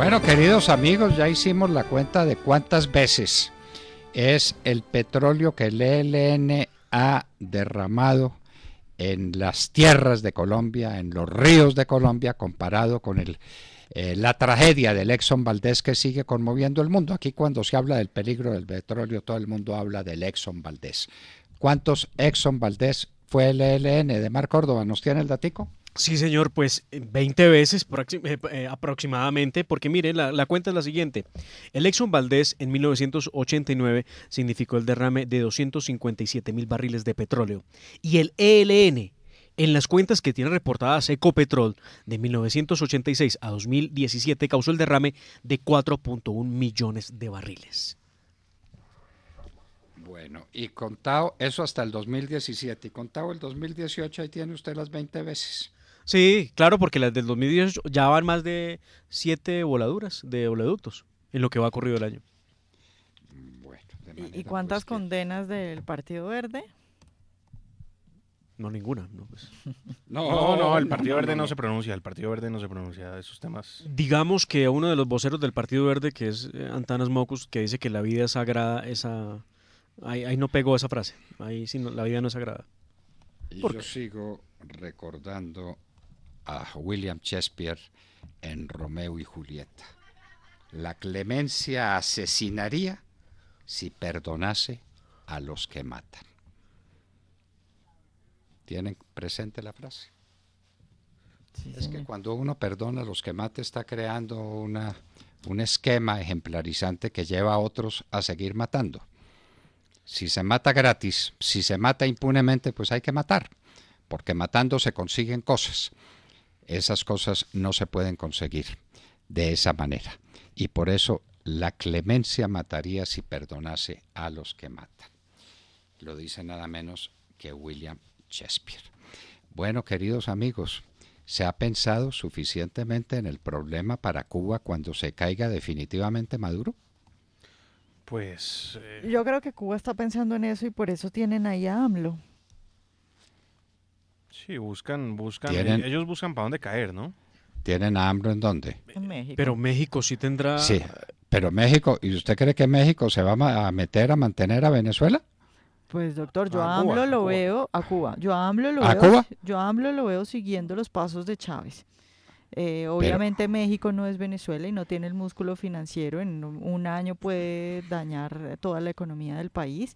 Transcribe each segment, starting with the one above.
Bueno, queridos amigos, ya hicimos la cuenta de cuántas veces es el petróleo que el ELN ha derramado en las tierras de Colombia, en los ríos de Colombia, comparado con la tragedia del Exxon Valdez que sigue conmoviendo el mundo. Aquí cuando se habla del peligro del petróleo, todo el mundo habla del Exxon Valdez. ¿Cuántos Exxon Valdez fue el ELN de Mar Córdoba? ¿Nos tiene el datico? Sí, señor, pues 20 veces aproximadamente, porque mire, la cuenta es la siguiente. El Exxon Valdez en 1989 significó el derrame de 257.000 barriles de petróleo. Y el ELN, en las cuentas que tiene reportadas Ecopetrol, de 1986 a 2017, causó el derrame de 4.1 millones de barriles. Bueno, y contado eso hasta el 2017, y contado el 2018, ahí tiene usted las 20 veces. Sí, claro, porque las del 2018 ya van más de 7 voladuras de oleoductos en lo que va corrido el año. Bueno, ¿Y cuántas condenas del Partido Verde? No, ninguna. No, pues. No, el Partido Verde no se pronuncia, el Partido Verde no se pronuncia de esos temas. Digamos que uno de los voceros del Partido Verde, que es Antanas Mocus, que dice que la vida es sagrada, ahí no pegó esa frase, ahí sí la vida no es sagrada. Y yo sigo recordando a William Shakespeare en Romeo y Julieta. La clemencia asesinaría si perdonase a los que matan. ¿Tienen presente la frase? Sí, es que cuando uno perdona a los que mata está creando un esquema ejemplarizante que lleva a otros a seguir matando. Si se mata gratis, si se mata impunemente, pues hay que matar, porque matando se consiguen cosas. Esas cosas no se pueden conseguir de esa manera. Y por eso la clemencia mataría si perdonase a los que matan. Lo dice nada menos que William Shakespeare. Bueno, queridos amigos, ¿se ha pensado suficientemente en el problema para Cuba cuando se caiga definitivamente Maduro? Pues... Yo creo que Cuba está pensando en eso y por eso tienen ahí a AMLO. Sí, ellos buscan para dónde caer, ¿no? ¿Tienen a AMLO en dónde? En México. Pero México sí tendrá... Sí, pero México, ¿y usted cree que México se va a meter a mantener a Venezuela? Pues doctor, yo a AMLO lo veo a Cuba. Yo a AMLO lo veo siguiendo los pasos de Chávez. Obviamente México no es Venezuela y no tiene el músculo financiero. En un año puede dañar toda la economía del país.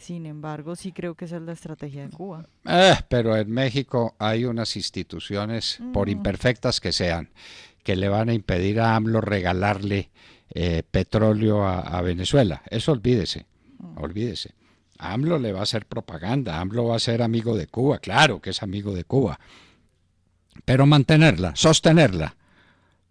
Sin embargo, sí creo que esa es la estrategia de Cuba. Pero en México hay unas instituciones, por imperfectas que sean, que le van a impedir a AMLO regalarle petróleo a Venezuela. Eso olvídese. AMLO le va a hacer propaganda, AMLO va a ser amigo de Cuba, claro que es amigo de Cuba. Pero mantenerla, sostenerla,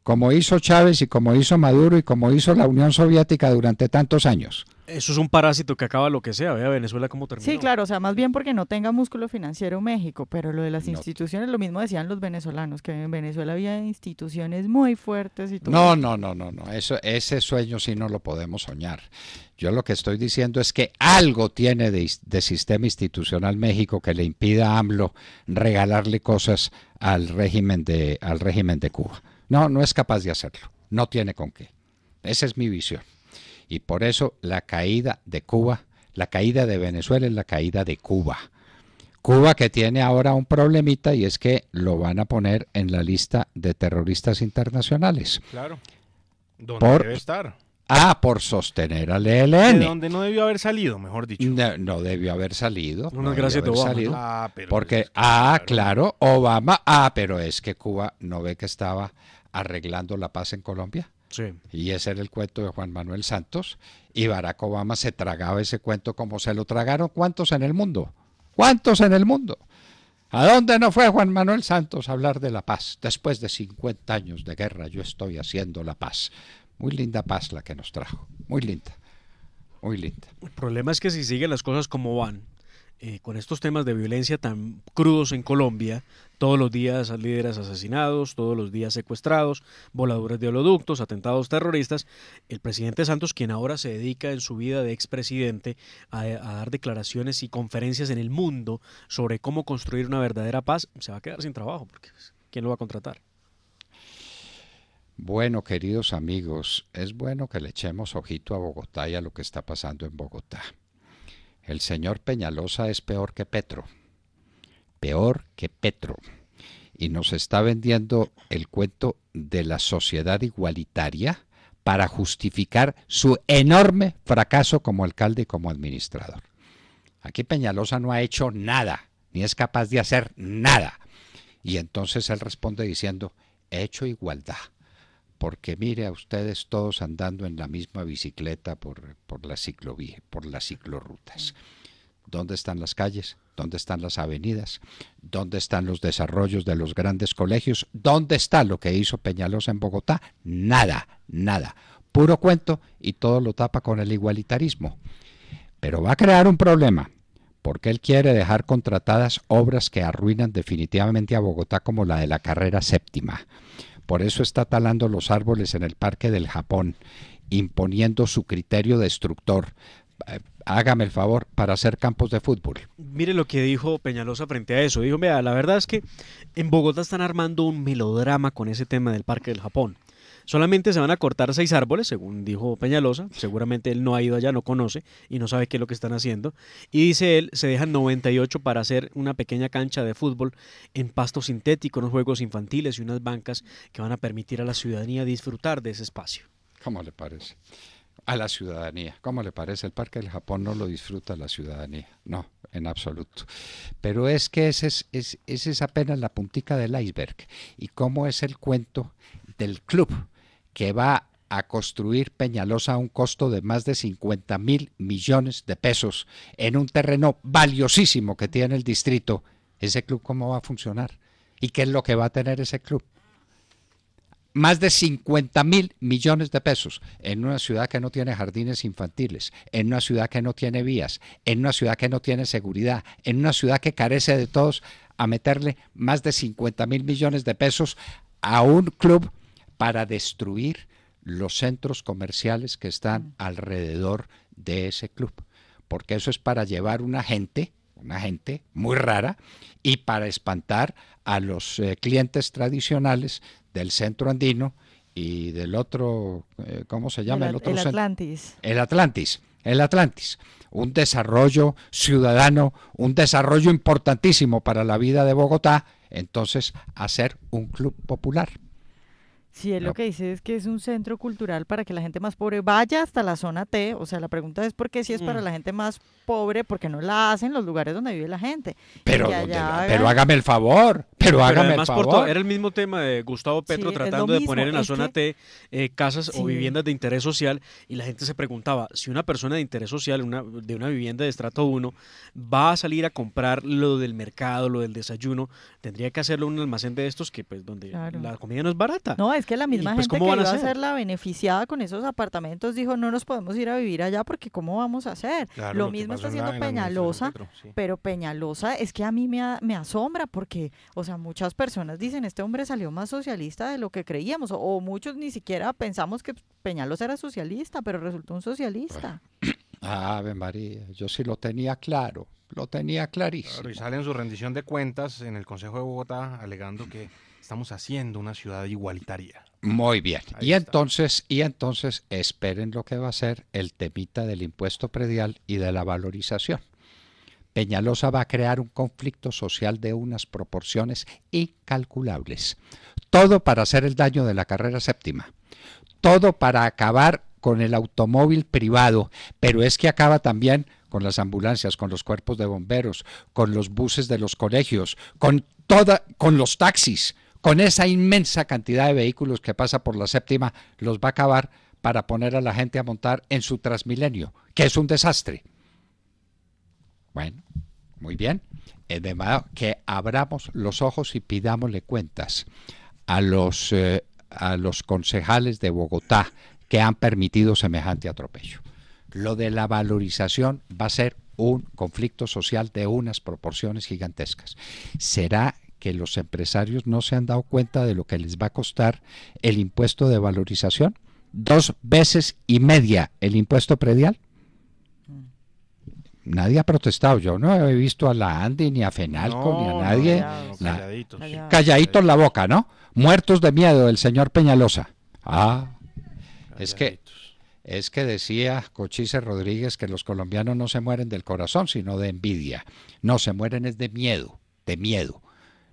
como hizo Chávez y como hizo Maduro y como hizo la Unión Soviética durante tantos años. Eso es un parásito que acaba lo que sea, vea Venezuela cómo terminó. Sí, claro, o sea, más bien porque no tenga músculo financiero México, pero lo de las instituciones, lo mismo decían los venezolanos, que en Venezuela había instituciones muy fuertes y todo. No, ese sueño sí no lo podemos soñar. Yo lo que estoy diciendo es que algo tiene de sistema institucional México que le impida a AMLO regalarle cosas al régimen de Cuba. No es capaz de hacerlo, no tiene con qué. Esa es mi visión. Y por eso la caída de Cuba, la caída de Venezuela es la caída de Cuba. Cuba que tiene ahora un problemita y es que lo van a poner en la lista de terroristas internacionales. Claro, donde debe estar. Por sostener al ELN. De donde no debió haber salido, mejor dicho. No debió haber salido. Unas gracias de Obama, ¿no? Pero porque, claro, Obama, pero es que Cuba no ve que estaba arreglando la paz en Colombia. Sí. Y ese era el cuento de Juan Manuel Santos. Y Barack Obama se tragaba ese cuento como se lo tragaron. ¿Cuántos en el mundo? ¿Cuántos en el mundo? ¿A dónde no fue Juan Manuel Santos a hablar de la paz? Después de 50 años de guerra yo estoy haciendo la paz. Muy linda paz la que nos trajo. Muy linda. Muy linda. El problema es que si siguen las cosas como van, con estos temas de violencia tan crudos en Colombia, todos los días líderes asesinados, todos los días secuestrados, voladuras de oleoductos, atentados terroristas, el presidente Santos, quien ahora se dedica en su vida de expresidente a dar declaraciones y conferencias en el mundo sobre cómo construir una verdadera paz, se va a quedar sin trabajo, porque ¿quién lo va a contratar? Bueno, queridos amigos, es bueno que le echemos ojito a Bogotá y a lo que está pasando en Bogotá. El señor Peñalosa es peor que Petro. Peor que Petro. Y nos está vendiendo el cuento de la sociedad igualitaria para justificar su enorme fracaso como alcalde y como administrador. Aquí Peñalosa no ha hecho nada, ni es capaz de hacer nada. Y entonces él responde diciendo, he hecho igualdad. Porque mire a ustedes todos andando en la misma bicicleta por las ciclorrutas. ¿Dónde están las calles? ¿Dónde están las avenidas? ¿Dónde están los desarrollos de los grandes colegios? ¿Dónde está lo que hizo Peñalosa en Bogotá? Nada, nada. Puro cuento y todo lo tapa con el igualitarismo. Pero va a crear un problema, porque él quiere dejar contratadas obras que arruinan definitivamente a Bogotá, como la de la carrera séptima. Por eso está talando los árboles en el Parque del Japón, imponiendo su criterio destructor. Hágame el favor, para hacer campos de fútbol. Mire lo que dijo Peñalosa frente a eso. Dijo, vea, la verdad es que en Bogotá están armando un melodrama con ese tema del Parque del Japón. Solamente se van a cortar 6 árboles, según dijo Peñalosa. Seguramente él no ha ido allá, no conoce y no sabe qué es lo que están haciendo. Y dice él, se dejan 98 para hacer una pequeña cancha de fútbol en pasto sintético, unos juegos infantiles y unas bancas que van a permitir a la ciudadanía disfrutar de ese espacio. ¿Cómo le parece? A la ciudadanía, ¿cómo le parece? El Parque del Japón no lo disfruta la ciudadanía, no, en absoluto. Pero es que ese es apenas la puntica del iceberg. ¿Y cómo es el cuento del club que va a construir Peñalosa a un costo de más de 50.000 millones de pesos en un terreno valiosísimo que tiene el distrito? ¿Ese club cómo va a funcionar? ¿Y qué es lo que va a tener ese club? Más de 50.000 millones de pesos en una ciudad que no tiene jardines infantiles, en una ciudad que no tiene vías, en una ciudad que no tiene seguridad, en una ciudad que carece de todos, a meterle más de 50.000 millones de pesos a un club para destruir los centros comerciales que están alrededor de ese club. Porque eso es para llevar una gente muy rara, y para espantar a los clientes tradicionales del centro andino y del otro, ¿cómo se llama? El otro Atlantis. El Atlantis. Un desarrollo ciudadano, un desarrollo importantísimo para la vida de Bogotá, entonces hacer un club popular. Sí, él lo que dice es que es un centro cultural para que la gente más pobre vaya hasta la zona T. O sea, la pregunta es por qué si es para la gente más pobre, porque no la hacen los lugares donde vive la gente. Pero hágame el favor, pero hágame el favor. Era el mismo tema de Gustavo Petro, tratando de poner en la zona T casas o viviendas de interés social, y la gente se preguntaba, si una persona de interés social, de una vivienda de estrato 1, va a salir a comprar lo del mercado, lo del desayuno, tendría que hacerlo en un almacén de estos que pues donde la comida no es barata. No, es que la misma gente que iba a ser la beneficiada con esos apartamentos dijo, no nos podemos ir a vivir allá porque ¿cómo vamos a hacer? Claro, lo mismo está haciendo Peñalosa, pero Peñalosa es que a mí me asombra porque, o sea, muchas personas dicen, este hombre salió más socialista de lo que creíamos, o muchos ni siquiera pensamos que Peñalosa era socialista, pero resultó un socialista. Ave María, yo sí lo tenía claro, lo tenía clarísimo. Claro, y sale en su rendición de cuentas en el Consejo de Bogotá alegando que estamos haciendo una ciudad igualitaria. Muy bien. Y entonces esperen lo que va a ser el temita del impuesto predial y de la valorización. Peñalosa va a crear un conflicto social de unas proporciones incalculables. Todo para hacer el daño de la carrera séptima. Todo para acabar con el automóvil privado, pero es que acaba también con las ambulancias, con los cuerpos de bomberos, con los buses de los colegios, con los taxis. Con esa inmensa cantidad de vehículos que pasa por la séptima, los va a acabar para poner a la gente a montar en su Transmilenio, que es un desastre. Bueno, muy bien. De modo que abramos los ojos y pidámosle cuentas a los concejales de Bogotá que han permitido semejante atropello. Lo de la valorización va a ser un conflicto social de unas proporciones gigantescas. ¿Será que los empresarios no se han dado cuenta de lo que les va a costar el impuesto de valorización? 2 veces y media el impuesto predial. Nadie ha protestado. Yo no he visto a la Andi, ni a Fenalco, ni a nadie. Calladitos. Calladitos la boca, ¿no? Muertos de miedo del señor Peñalosa. Es que decía Cochise Rodríguez que los colombianos no se mueren del corazón, sino de envidia. No, se mueren es de miedo, de miedo.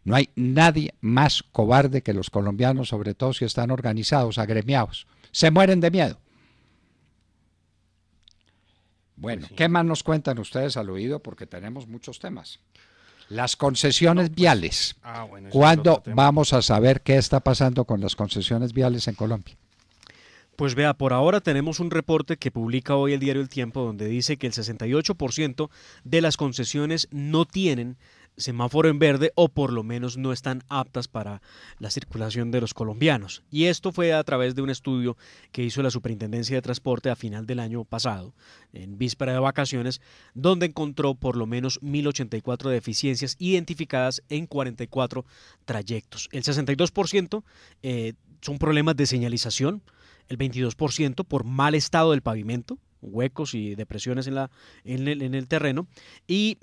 No hay nadie más cobarde que los colombianos, sobre todo si están organizados, agremiados. Se mueren de miedo. Bueno, pues sí. ¿Qué más nos cuentan ustedes al oído? Porque tenemos muchos temas. Las concesiones viales. Bueno, ¿cuándo vamos a saber qué está pasando con las concesiones viales en Colombia? Pues vea, por ahora tenemos un reporte que publica hoy el diario El Tiempo, donde dice que el 68% de las concesiones no tienen semáforo en verde, o por lo menos no están aptas para la circulación de los colombianos. Y esto fue a través de un estudio que hizo la Superintendencia de Transporte a final del año pasado, en víspera de vacaciones, donde encontró por lo menos 1.084 deficiencias identificadas en 44 trayectos. El 62% son problemas de señalización, el 22% por mal estado del pavimento, huecos y depresiones en el terreno, y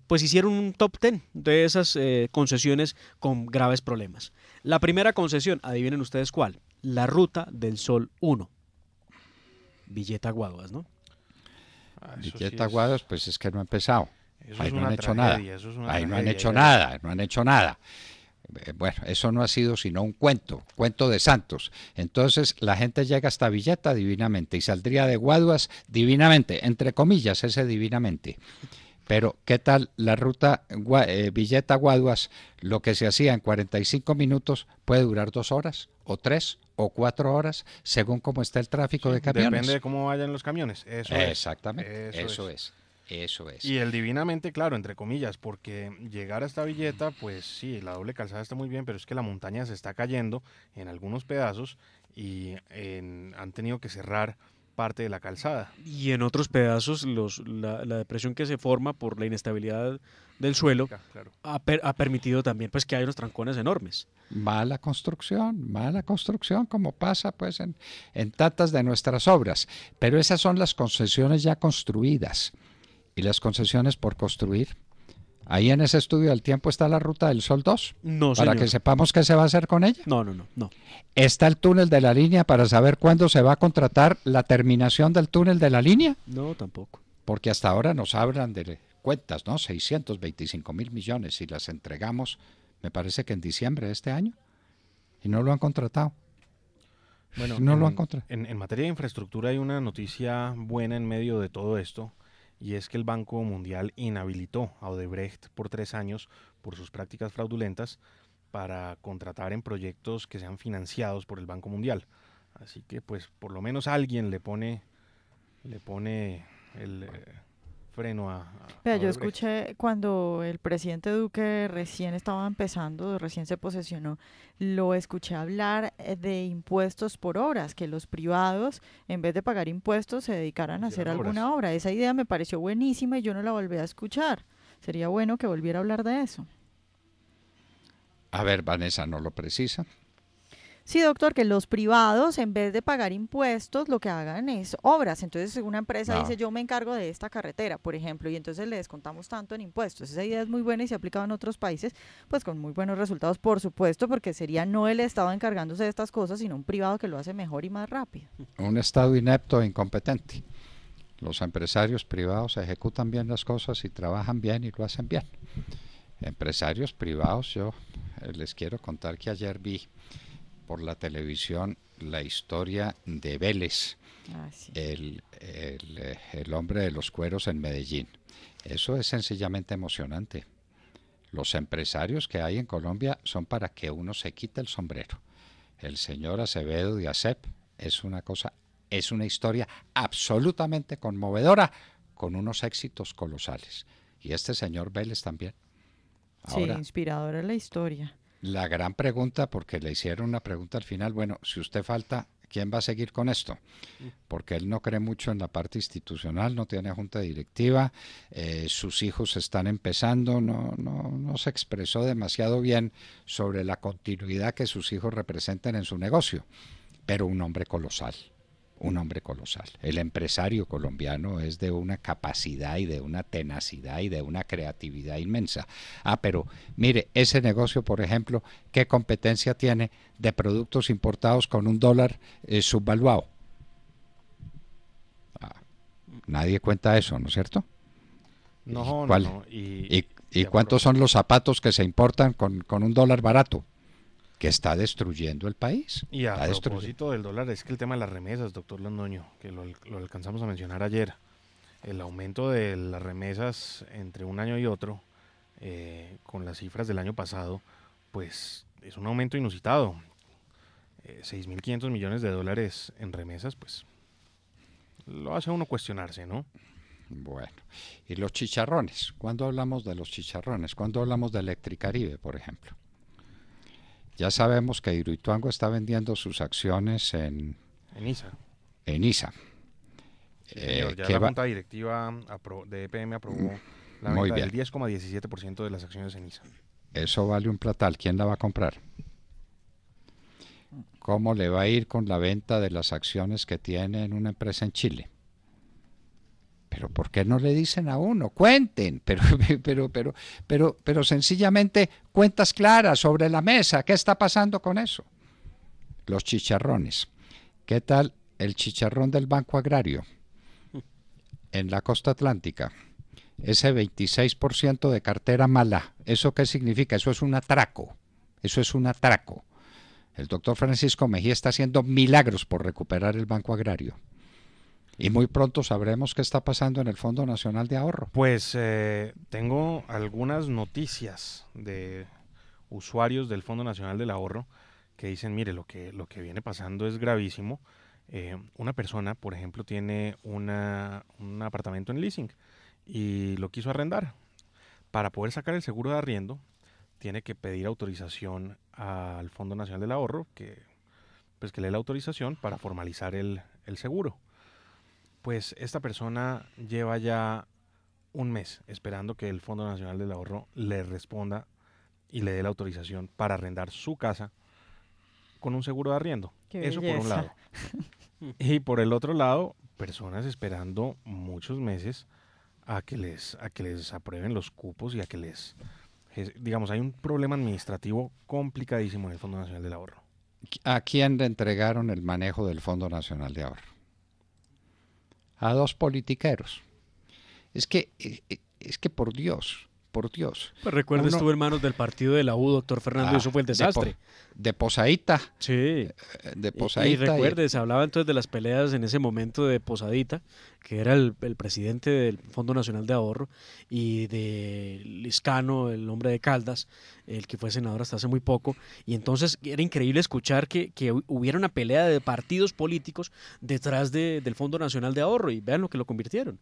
pues hicieron un top 10 de esas concesiones con graves problemas. La primera concesión, adivinen ustedes cuál, la Ruta del Sol 1, Villeta Guaduas, ¿no? Villeta Guaduas, pues es que no ha empezado, ahí no han hecho nada, ahí no han hecho nada, no han hecho nada. Bueno, eso no ha sido sino un cuento de santos. Entonces la gente llega hasta Villeta divinamente y saldría de Guaduas divinamente, entre comillas ese divinamente. Pero ¿qué tal la ruta Villeta-Guaduas? Lo que se hacía en 45 minutos puede durar 2 horas, o 3, o 4 horas, según cómo está el tráfico de camiones. Depende de cómo vayan los camiones. Exactamente, eso es. Y el divinamente, claro, entre comillas, porque llegar hasta Villeta, pues sí, la doble calzada está muy bien, pero es que la montaña se está cayendo en algunos pedazos y han tenido que cerrar parte de la calzada. Y en otros pedazos la depresión que se forma por la inestabilidad del suelo claro. ha permitido también pues que haya unos trancones enormes. Mala construcción, como pasa pues en tantas de nuestras obras. Pero esas son las concesiones ya construidas. ¿Y las concesiones por construir? Ahí en ese estudio del tiempo está la Ruta del Sol 2. No, para señor. Que sepamos qué se va a hacer con ella. No. ¿Está el túnel de la línea para saber cuándo se va a contratar la terminación del túnel de la línea? No, tampoco. Porque hasta ahora nos hablan de cuentas, ¿no? 625.000 millones y las entregamos, me parece que en diciembre de este año, y no lo han contratado. Bueno, en materia de infraestructura hay una noticia buena en medio de todo esto. Y es que el Banco Mundial inhabilitó a Odebrecht por 3 años por sus prácticas fraudulentas para contratar en proyectos que sean financiados por el Banco Mundial. Así que pues por lo menos alguien le pone el freno a yo escuché cuando el presidente Duque recién estaba empezando, recién se posesionó, lo escuché hablar de impuestos por horas, que los privados, en vez de pagar impuestos, se dedicaran a hacer alguna obra. Esa idea me pareció buenísima y yo no la volví a escuchar. Sería bueno que volviera a hablar de eso. A ver, Vanessa, ¿no lo precisa? Sí, doctor, que los privados, en vez de pagar impuestos, lo que hagan es obras. Entonces, una empresa dice, yo me encargo de esta carretera, por ejemplo, y entonces le descontamos tanto en impuestos. Esa idea es muy buena y se ha aplicado en otros países, pues con muy buenos resultados, por supuesto, porque sería no el Estado encargándose de estas cosas, sino un privado que lo hace mejor y más rápido. Un Estado inepto e incompetente. Los empresarios privados ejecutan bien las cosas y trabajan bien y lo hacen bien. Empresarios privados, yo les quiero contar que ayer vi por la televisión la historia de Vélez, sí. el hombre de los cueros en Medellín. Eso es sencillamente emocionante. Los empresarios que hay en Colombia son para que uno se quite el sombrero. El señor Acevedo de ASEP es una historia absolutamente conmovedora, con unos éxitos colosales. Y este señor Vélez también. Ahora, sí, inspiradora la historia. La gran pregunta, porque le hicieron una pregunta al final, bueno, si usted falta, ¿quién va a seguir con esto? Porque él no cree mucho en la parte institucional, no tiene junta directiva, sus hijos están empezando, no se expresó demasiado bien sobre la continuidad que sus hijos representen en su negocio, pero un hombre colosal, un hombre colosal. El empresario colombiano es de una capacidad y de una tenacidad y de una creatividad inmensa. Pero mire, ese negocio, por ejemplo, ¿qué competencia tiene de productos importados con un dólar subvaluado? Nadie cuenta eso, ¿no es cierto? No, ¿Cuál? No. ¿Y cuántos son los zapatos que se importan con un dólar barato? Que está destruyendo el país. Y a propósito del dólar, es que el tema de las remesas, doctor Londoño, que lo alcanzamos a mencionar ayer, el aumento de las remesas entre un año y otro, con las cifras del año pasado, pues es un aumento inusitado. 6.500 millones de dólares en remesas, pues lo hace uno cuestionarse, ¿no? Bueno, y los chicharrones, ¿cuándo hablamos de los chicharrones? ¿Cuándo hablamos de Electricaribe, por ejemplo? Ya sabemos que Hidroituango está vendiendo sus acciones en ISA. En ISA. Sí, señor, ya la Junta Directiva de EPM aprobó la venta del 10,17% de las acciones en ISA. Eso vale un platal. ¿Quién la va a comprar? ¿Cómo le va a ir con la venta de las acciones que tiene en una empresa en Chile? Pero ¿por qué no le dicen a uno? Cuenten, pero sencillamente cuentas claras sobre la mesa. ¿Qué está pasando con eso? Los chicharrones. ¿Qué tal el chicharrón del Banco Agrario en la costa atlántica? Ese 26% de cartera mala. ¿Eso qué significa? Eso es un atraco. Eso es un atraco. El doctor Francisco Mejía está haciendo milagros por recuperar el Banco Agrario. Y muy pronto sabremos qué está pasando en el Fondo Nacional de Ahorro. Pues tengo algunas noticias de usuarios del Fondo Nacional del Ahorro que dicen, mire, lo que viene pasando es gravísimo. Una persona, por ejemplo, tiene un apartamento en leasing y lo quiso arrendar. Para poder sacar el seguro de arriendo, tiene que pedir autorización al Fondo Nacional del Ahorro, que le dé la autorización para formalizar el seguro. Pues esta persona lleva ya un mes esperando que el Fondo Nacional del Ahorro le responda y le dé la autorización para arrendar su casa con un seguro de arriendo. Eso por un lado. Y por el otro lado, personas esperando muchos meses a que les aprueben los cupos y a que digamos, hay un problema administrativo complicadísimo en el Fondo Nacional del Ahorro. ¿A quién le entregaron el manejo del Fondo Nacional de Ahorro? A dos politiqueros. Es que por Dios. Pues recuerda, estuvo en manos del partido de la U, doctor Fernando, y eso fue el desastre. De Posadita. Sí. De Posadita. Y recuerde, se hablaba entonces de las peleas en ese momento de Posadita, que era el presidente del Fondo Nacional de Ahorro, y de Liscano, el hombre de Caldas, el que fue senador hasta hace muy poco. Y entonces era increíble escuchar que hubiera una pelea de partidos políticos detrás del Fondo Nacional de Ahorro, y vean lo que lo convirtieron.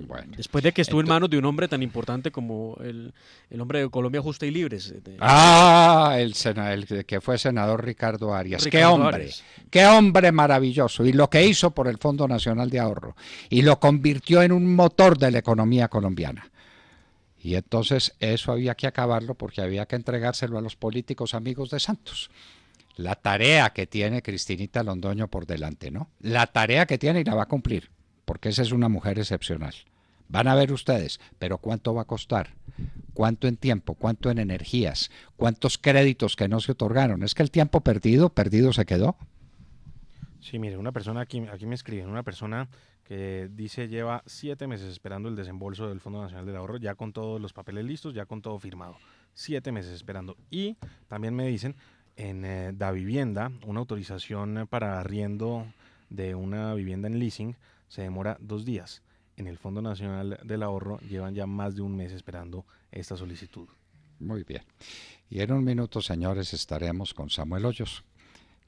Bueno, después de que estuvo en manos de un hombre tan importante como el hombre de Colombia Justa y Libres. El que fue senador Ricardo Arias. ¡Qué hombre maravilloso! Y lo que hizo por el Fondo Nacional de Ahorro. Y lo convirtió en un motor de la economía colombiana. Y entonces eso había que acabarlo porque había que entregárselo a los políticos amigos de Santos. La tarea que tiene Cristinita Londoño por delante, ¿no? La tarea que tiene y la va a cumplir. Porque esa es una mujer excepcional. Van a ver ustedes, pero ¿cuánto va a costar? ¿Cuánto en tiempo? ¿Cuánto en energías? ¿Cuántos créditos que no se otorgaron? ¿Es que el tiempo perdido se quedó? Sí, mire, una persona aquí me escriben, una persona que dice lleva 7 meses esperando el desembolso del Fondo Nacional del Ahorro, ya con todos los papeles listos, ya con todo firmado. 7 meses esperando. Y también me dicen, en Davivienda, una autorización para arriendo de una vivienda en leasing se demora 2 días. En el Fondo Nacional del Ahorro llevan ya más de un mes esperando esta solicitud. Muy bien. Y en un minuto, señores, estaremos con Samuel Hoyos,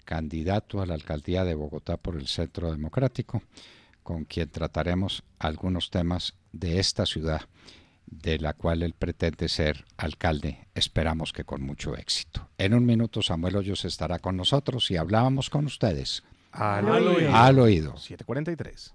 candidato a la alcaldía de Bogotá por el Centro Democrático, con quien trataremos algunos temas de esta ciudad, de la cual él pretende ser alcalde, esperamos que con mucho éxito. En un minuto, Samuel Hoyos estará con nosotros y hablábamos con ustedes. Al oído. 7:43.